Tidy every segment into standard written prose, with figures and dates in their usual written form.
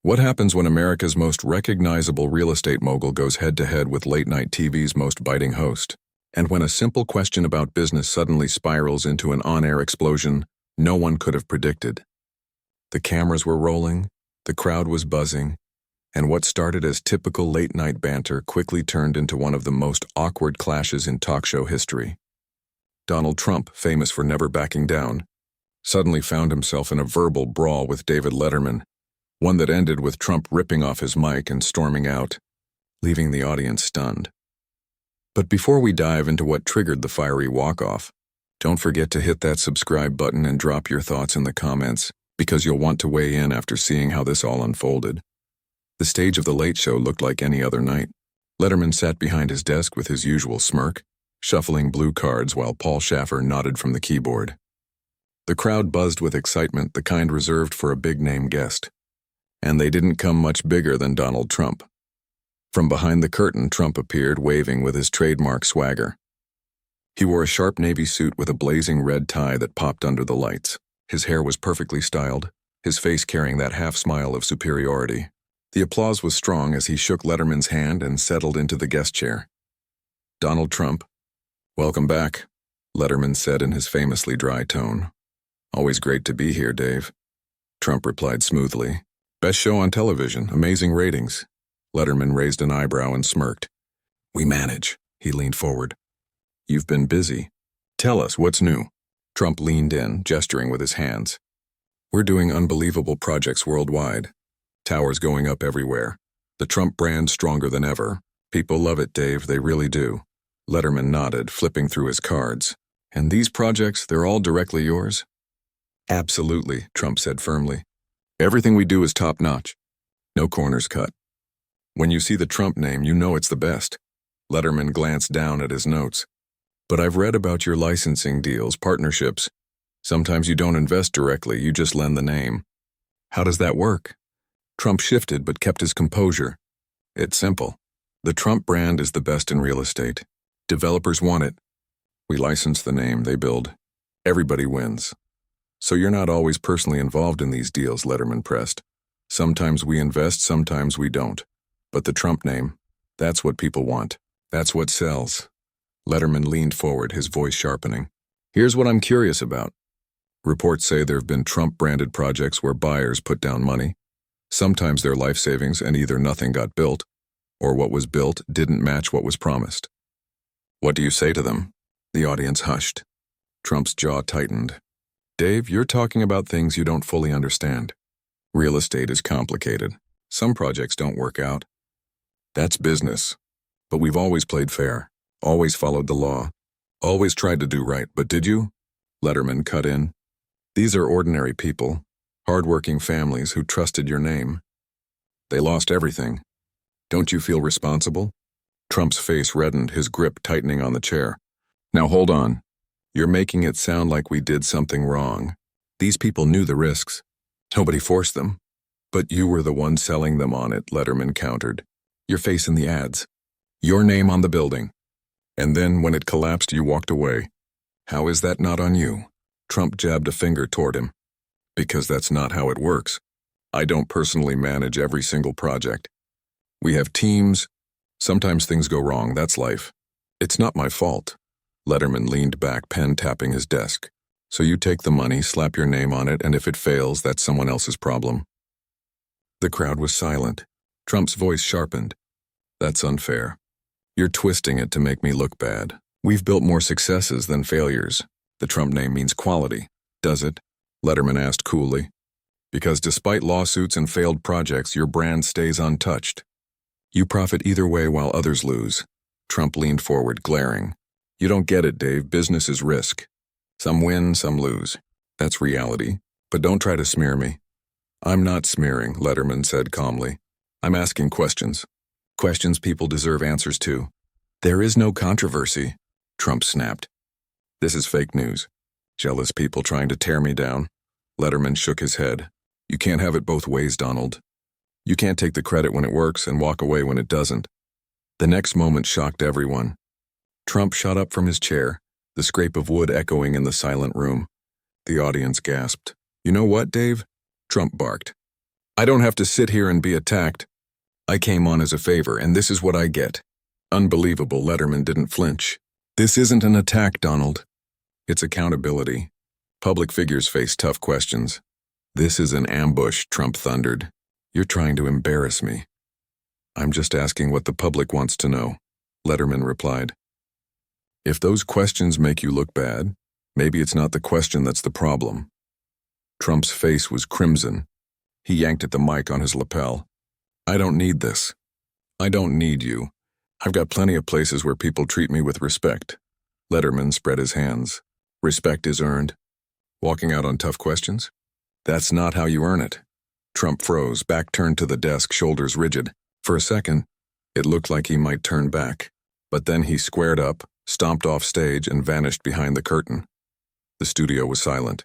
What happens when America's most recognizable real estate mogul goes head-to-head with late-night TV's most biting host? And when a simple question about business suddenly spirals into an on-air explosion no one could have predicted? The cameras were rolling, the crowd was buzzing, and what started as typical late-night banter quickly turned into one of the most awkward clashes in talk show history. Donald Trump, famous for never backing down, suddenly found himself in a verbal brawl with David Letterman, one that ended with Trump ripping off his mic and storming out, leaving the audience stunned. But before we dive into what triggered the fiery walk-off, don't forget to hit that subscribe button and drop your thoughts in the comments, because you'll want to weigh in after seeing how this all unfolded. The stage of The Late Show looked like any other night. Letterman sat behind his desk with his usual smirk, shuffling blue cards while Paul Schaffer nodded from the keyboard. The crowd buzzed with excitement, the kind reserved for a big-name guest. And they didn't come much bigger than Donald Trump. From behind the curtain, Trump appeared, waving with his trademark swagger. He wore a sharp navy suit with a blazing red tie that popped under the lights. His hair was perfectly styled, his face carrying that half-smile of superiority. The applause was strong as he shook Letterman's hand and settled into the guest chair. "Donald Trump, welcome back," Letterman said in his famously dry tone. "Always great to be here, Dave." Trump replied smoothly. "Best show on television, amazing ratings." Letterman raised an eyebrow and smirked. "We manage." He leaned forward. "You've been busy. Tell us, what's new?" Trump leaned in, gesturing with his hands. "We're doing unbelievable projects worldwide. Towers going up everywhere. The Trump brand stronger than ever. People love it, Dave, they really do." Letterman nodded, flipping through his cards. "And these projects, they're all directly yours?" "Absolutely," Trump said firmly. "Everything we do is top-notch. No corners cut. When you see the Trump name, you know it's the best." Letterman glanced down at his notes. "But I've read about your licensing deals, partnerships. Sometimes you don't invest directly, you just lend the name. How does that work?" Trump shifted but kept his composure. "It's simple. The Trump brand is the best in real estate. Developers want it. We license the name, they build. Everybody wins. So you're not always personally involved in these deals," Letterman pressed. "Sometimes we invest, sometimes we don't. But the Trump name, that's what people want. That's what sells." Letterman leaned forward, his voice sharpening. "Here's what I'm curious about. Reports say there have been Trump-branded projects where buyers put down money. Sometimes they're life savings and either nothing got built, or what was built didn't match what was promised. What do you say to them?" The audience hushed. Trump's jaw tightened. "Dave, you're talking about things you don't fully understand. Real estate is complicated. Some projects don't work out. That's business. But we've always played fair, always followed the law, always tried to do right. But did you?" Letterman cut in. "These are ordinary people, hard-working families who trusted your name. They lost everything. Don't you feel responsible?" Trump's face reddened, his grip tightening on the chair. "Now hold on. You're making it sound like we did something wrong. These people knew the risks. Nobody forced them. But you were the one selling them on it," Letterman countered. "Your face in the ads. Your name on the building. And then when it collapsed, you walked away. How is that not on you?" Trump jabbed a finger toward him. "Because that's not how it works. I don't personally manage every single project. We have teams. Sometimes things go wrong, that's life. It's not my fault." Letterman leaned back, pen tapping his desk. "So you take the money, slap your name on it, and if it fails, that's someone else's problem." The crowd was silent. Trump's voice sharpened. "That's unfair. You're twisting it to make me look bad. We've built more successes than failures. The Trump name means quality, does it?" Letterman asked coolly. "Because despite lawsuits and failed projects, your brand stays untouched. You profit either way while others lose." Trump leaned forward, glaring. "You don't get it, Dave. Business is risk. Some win, some lose. That's reality. But don't try to smear me." "I'm not smearing," Letterman said calmly. "I'm asking questions. Questions people deserve answers to." "There is no controversy," Trump snapped. "This is fake news. Jealous people trying to tear me down." Letterman shook his head. "You can't have it both ways, Donald. You can't take the credit when it works and walk away when it doesn't." The next moment shocked everyone. Trump shot up from his chair, the scrape of wood echoing in the silent room. The audience gasped. "You know what, Dave?" Trump barked. I don't have to sit here and be attacked. I came on as a favor, and this is what I get. Unbelievable, Letterman didn't flinch. This isn't an attack, Donald. It's accountability. Public figures face tough questions. This is an ambush, Trump thundered. You're trying to embarrass me. I'm just asking what the public wants to know, Letterman replied. If those questions make you look bad, maybe it's not the question that's the problem. Trump's face was crimson. He yanked at the mic on his lapel. I don't need this. I don't need you. I've got plenty of places where people treat me with respect. Letterman spread his hands. Respect is earned. Walking out on tough questions? That's not how you earn it. Trump froze, back turned to the desk, shoulders rigid. For a second, it looked like he might turn back. But then he squared up, stomped off stage, and vanished behind the curtain. The studio was silent.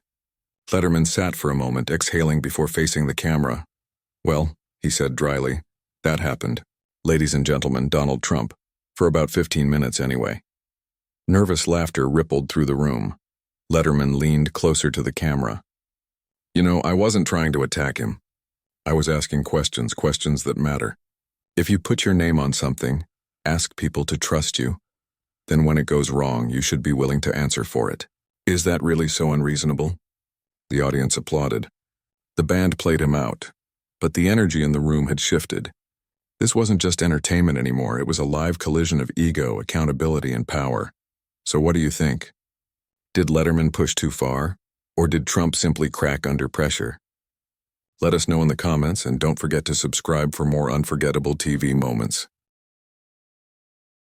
Letterman sat for a moment, exhaling before facing the camera. Well, he said dryly, that happened. Ladies and gentlemen, Donald Trump. For about 15 minutes anyway. Nervous laughter rippled through the room. Letterman leaned closer to the camera. You know, I wasn't trying to attack him. I was asking questions that matter. If you put your name on something, ask people to trust you, then when it goes wrong, you should be willing to answer for it. Is that really so unreasonable? The audience applauded. The band played him out, but the energy in the room had shifted. This wasn't just entertainment anymore, it was a live collision of ego, accountability, and power. So what do you think? Did Letterman push too far, or did Trump simply crack under pressure? Let us know in the comments, and don't forget to subscribe for more unforgettable TV moments.